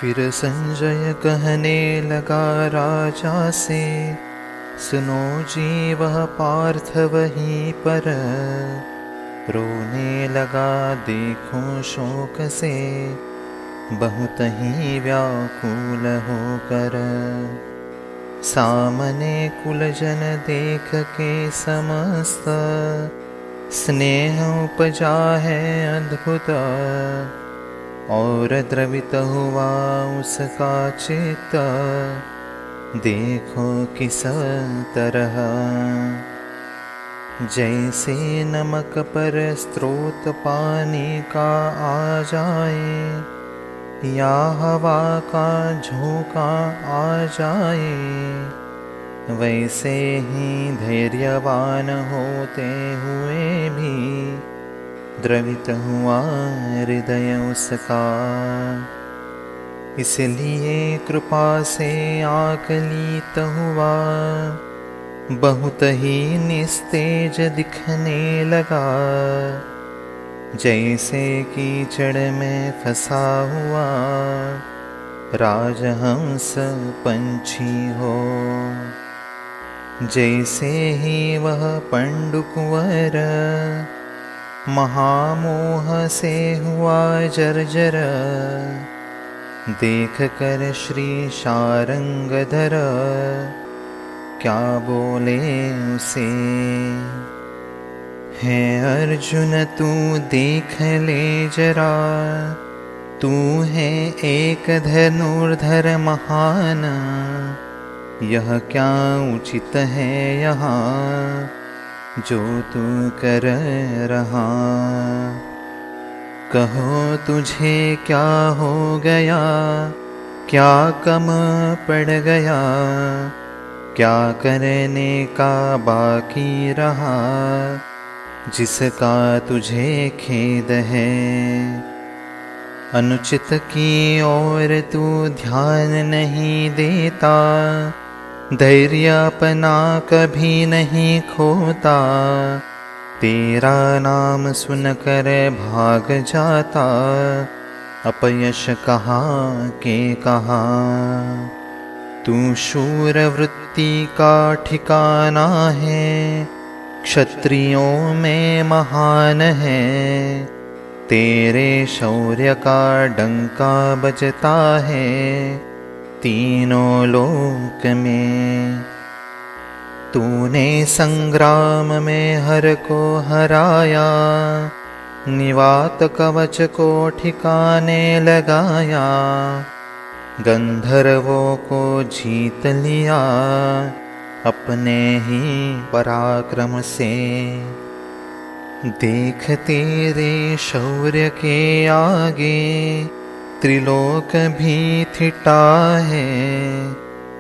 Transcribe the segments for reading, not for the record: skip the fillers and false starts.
फिर संजय कहने लगा राजा से, सुनो जी वह पार्थ वहीं पर रोने लगा देखो शोक से, बहुत ही व्याकुल होकर। सामने कुलजन देख के समस्त, स्नेह उपजा है अद्भुत, और द्रवित हुआ उसका चित्त, देखो किस तरह। जैसे नमक पर स्रोत पानी का आ जाए, या हवा का झोंका आ जाए, वैसे ही धैर्यवान होते हुए भी द्रवित हुआ हृदय उसका। इसलिए कृपा से आकलित हुआ, बहुत ही निस्तेज दिखने लगा, जैसे कीचड़ में फंसा हुआ राजहंस पंछी हो। जैसे ही वह पंडुकुंवर महामोह से हुआ जर्जर, देख कर श्री शारंगधर क्या बोले उसे। है अर्जुन तू देख ले जरा, तू है एक धनुर्धर महान, यह क्या उचित है यहाँ जो तू कर रहा। कहो तुझे क्या हो गया, क्या कम पड़ गया, क्या करने का बाकी रहा, जिसका तुझे खेद है। अनुचित की ओर तू ध्यान नहीं देता, धैर्य अपना कभी नहीं खोता, तेरा नाम सुनकर भाग जाता, अपयश कहाँ के कहाँ। तू शूर वृत्ति का ठिकाना है, क्षत्रियों में महान है, तेरे शौर्य का डंका बजता है तीनों लोक में। तूने संग्राम में हर को हराया, निवात कवच को ठिकाने लगाया, गंधर्वों को जीत लिया अपने ही पराक्रम से। देख तेरे शौर्य के आगे त्रिलोक भी थिटा है,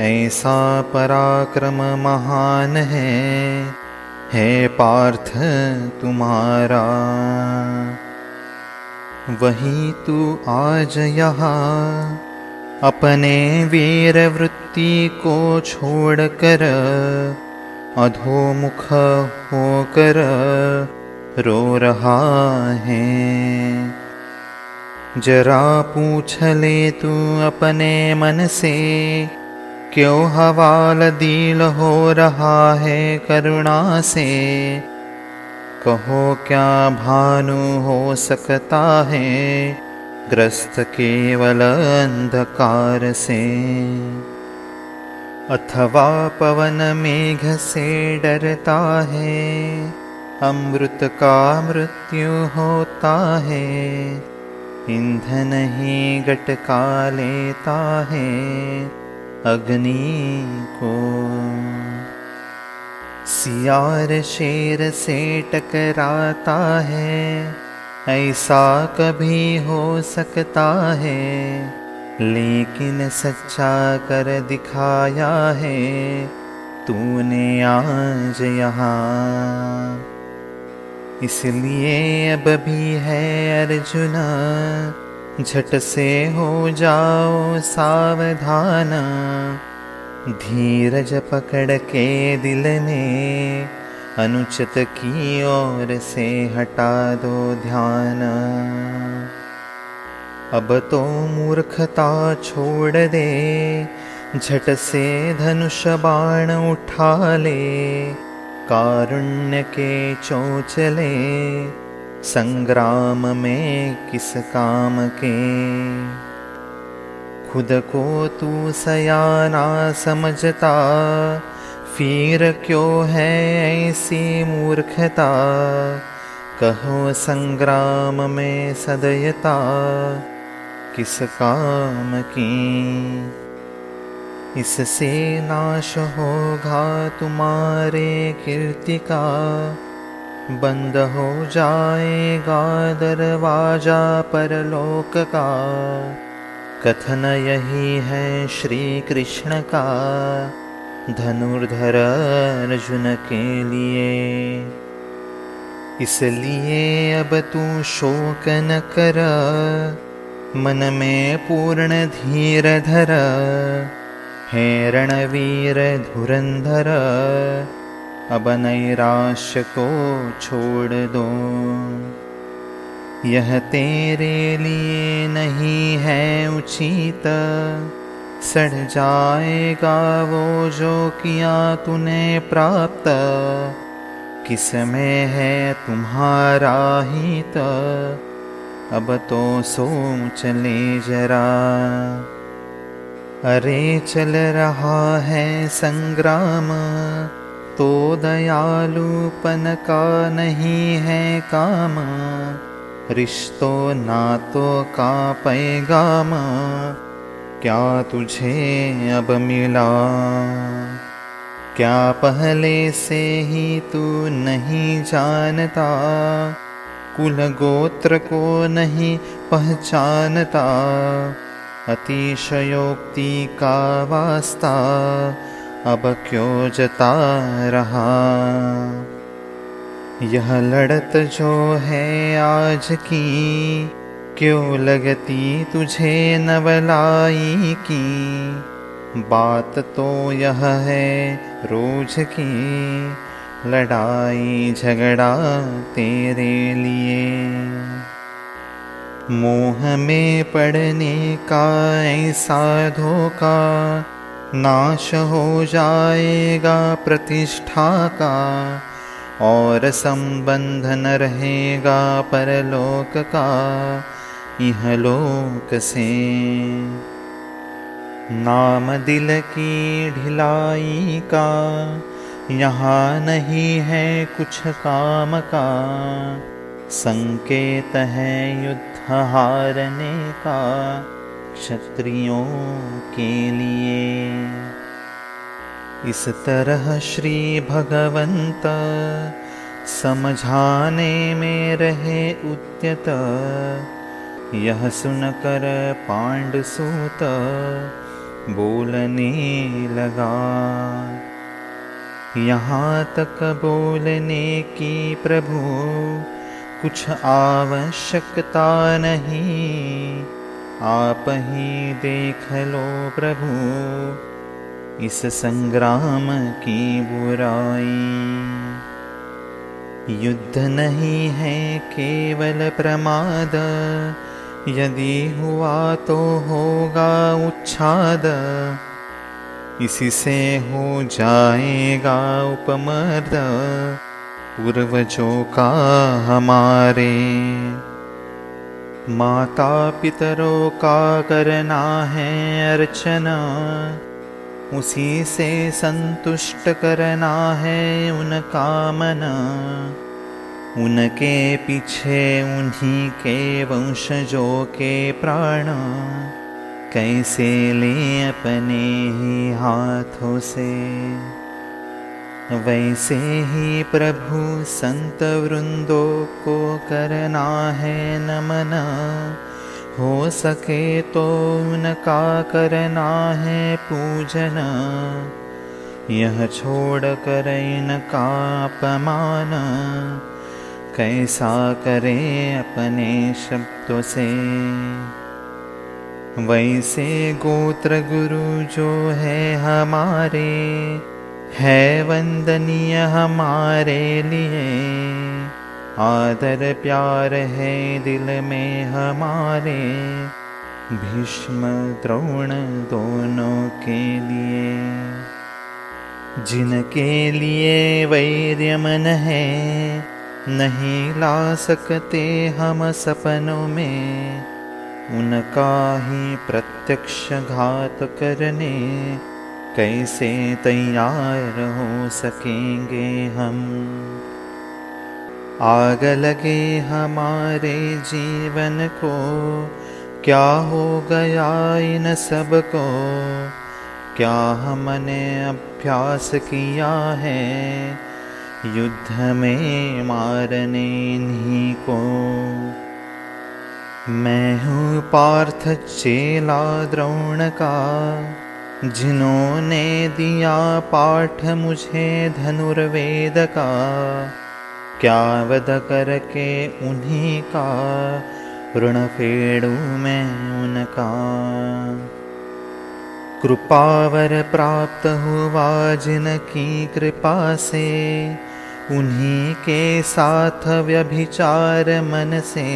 ऐसा पराक्रम महान है पार्थ तुम्हारा। वही तू आज यहाँ अपने वीर वृत्ति को छोड़कर, अधोमुख होकर रो रहा है। जरा पूछ ले तू अपने मन से, क्यों हवाल दिल हो रहा है करुणा से। कहो क्या भानु हो सकता है ग्रस्त केवल अंधकार से। अथवा पवन मेघ से डरता है, अमृत का मृत्यु होता है, ईंधन ही गटका लेता है अग्नि को। सियार शेर से टकराता है, ऐसा कभी हो सकता है, लेकिन सच्चा कर दिखाया है तूने आज यहाँ। इसलिए अब भी है अर्जुन, झट से हो जाओ सावधान, धीरज पकड़ के दिल में अनुचित की ओर से हटा दो ध्यान। अब तो मूर्खता छोड़ दे, झट से धनुष बाण उठा ले। कारुण्य के चोचले, संग्राम में किस काम के। खुद को तू सयाना समझता, फिर क्यों है ऐसी मूर्खता। कहो संग्राम में सदयता, किस काम की। इससे नाश होगा तुम्हारे कीर्ति का, बंद हो जाएगा दरवाजा परलोक का। कथन यही है श्री कृष्ण का, धनुर्धर अर्जुन के लिए। इसलिए अब तू शोक न कर, मन में पूर्ण धीर धर। हे रणवीर धुरंधर, अब नैराश्य को छोड़ दो। यह तेरे लिए नहीं है उचित, सड़ जाएगा वो जो किया तूने प्राप्त। किसमें है तुम्हारा हित, अब तो सोच ले जरा। अरे चल रहा है संग्राम, तो दयालुपन का नहीं है काम। रिश्तों नातों का पैगाम, क्या तुझे अब मिला। क्या पहले से ही तू नहीं जानता, कुल गोत्र को नहीं पहचानता। अतिशयोक्ति का वास्ता, अब क्यों जता रहा। यह लड़त जो है आज की, क्यों लगती तुझे नवलाई की। बात तो यह है रोज की, लड़ाई झगड़ा तेरे लिए। मोह में पड़ने का ऐसा धोखा, नाश हो जाएगा प्रतिष्ठा का। और संबंध न रहेगा परलोक का, इहलोक से। नाम दिल की ढिलाई का, यहाँ नहीं है कुछ काम का। संकेत है युद्ध हारने का, क्षत्रियों के लिए। इस तरह श्री भगवंत, समझाने में रहे उद्यत। यह सुनकर पांडुसूत, बोलने लगा। यहाँ तक बोलने की प्रभु, कुछ आवश्यकता नहीं। आप ही देख लो प्रभु, इस संग्राम की बुराई। युद्ध नहीं है केवल प्रमाद, यदि हुआ तो होगा उच्छाद। इसी से हो जाएगा उपमर्द, पूर्वजों का हमारे। माता पितरों का करना है अर्चना, उसी से संतुष्ट करना है उनका मना। उनके पीछे उन्हीं के वंशजों के प्राण, कैसे ले अपने ही हाथों से। वैसे ही प्रभु संत वृंदों को करना है नमन। हो सके तो उनका करना है पूजन। यह छोड़ कर इनका अपमान, कैसा करे अपने शब्दों से। वैसे गोत्र गुरु जो है हमारे, है वंदनीय हमारे लिए। आदर प्यार है दिल में हमारे, भीष्म द्रोण दोनों के लिए, जिनके लिए वैर्य मन है, नहीं ला सकते हम सपनों में, उनका ही प्रत्यक्ष घात करने कैसे तैयार हो सकेंगे हम। आग लगे हमारे जीवन को, क्या हो गया इन सब को, क्या हमने अभ्यास किया है युद्ध में मारने इन्हीं को। मैं हूँ पार्थ चेला द्रोण का, जिन्होंने दिया पाठ मुझे धनुर्वेद का, क्या वध करके उन्हीं का ऋण फेड़ूं मैं उनका। कृपावर प्राप्त हुआ जिनकी कृपा से, उन्हीं के साथ व्यभिचार मन से,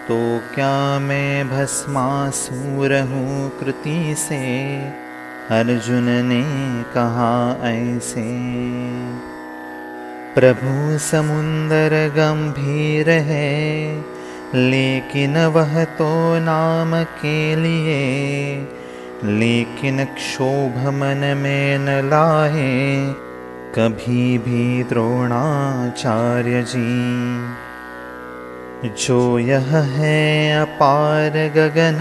तो क्या मैं भस्मासुर हूँ कृति से, अर्जुन ने कहा ऐसे। प्रभु समुंदर गंभीर है, लेकिन वह तो नाम के लिए, लेकिन क्षोभ मन में न लाए कभी भी द्रोणाचार्य जी। जो यह है अपार गगन,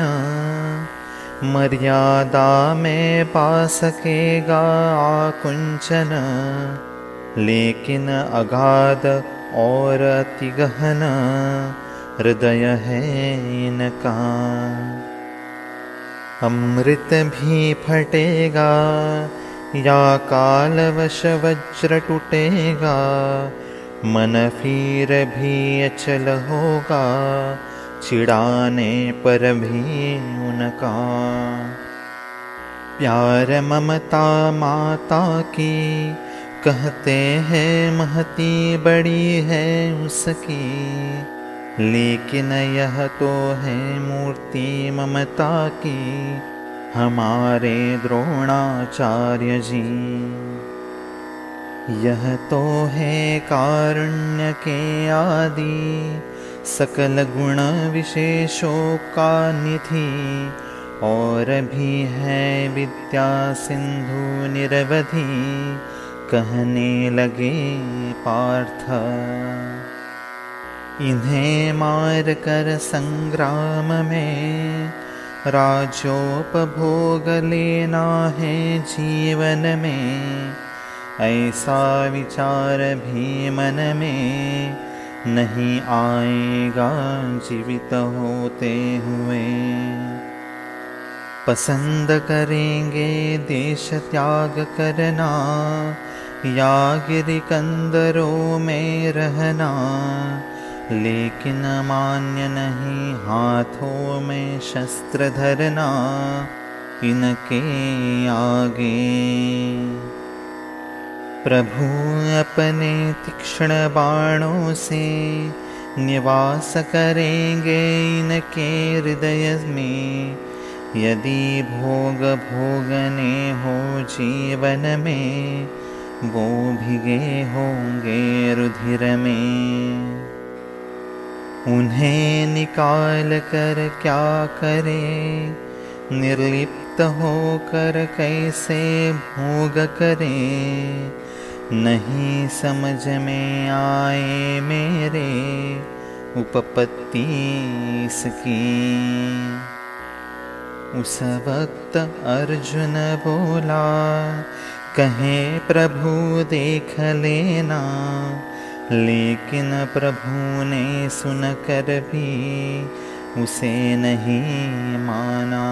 मर्यादा में पा सकेगा आकुंचन, लेकिन अगाध और अति गहन हृदय है इनका। अमृत भी फटेगा या कालवश वज्र टूटेगा, मन फिर भी अचल होगा चिढ़ाने पर भी उनका। प्यार ममता माता की, कहते हैं महती बड़ी है उसकी, लेकिन यह तो है मूर्ति ममता की हमारे द्रोणाचार्य जी। यह तो है कारुण्य के आदि, सकल गुण विशेषों का निधि, और भी है विद्या सिंधु निरवधि, कहने लगे पार्थ। इन्हें मार कर संग्राम में राज्योपभोग लेना है जीवन में, ऐसा विचार भी मन में नहीं आएगा जीवित होते हुए। पसंद करेंगे देश त्याग करना, या गिरिकंदरों में रहना, लेकिन मान्य नहीं हाथों में शस्त्र धरना इनके आगे। प्रभु अपने तीक्ष्ण बाणों से निवास करेंगे इनके हृदय में, यदि भोग भोगने हो जीवन में, वो भीगे होंगे रुधिर में। उन्हें निकाल कर क्या करे, निर्लिप्त होकर कैसे भोग करे, नहीं समझ में आए मेरे उपपत्ति इसकी। उस वक्त अर्जुन बोला, कहे प्रभु देख लेना, लेकिन प्रभु ने सुनकर भी उसे नहीं माना।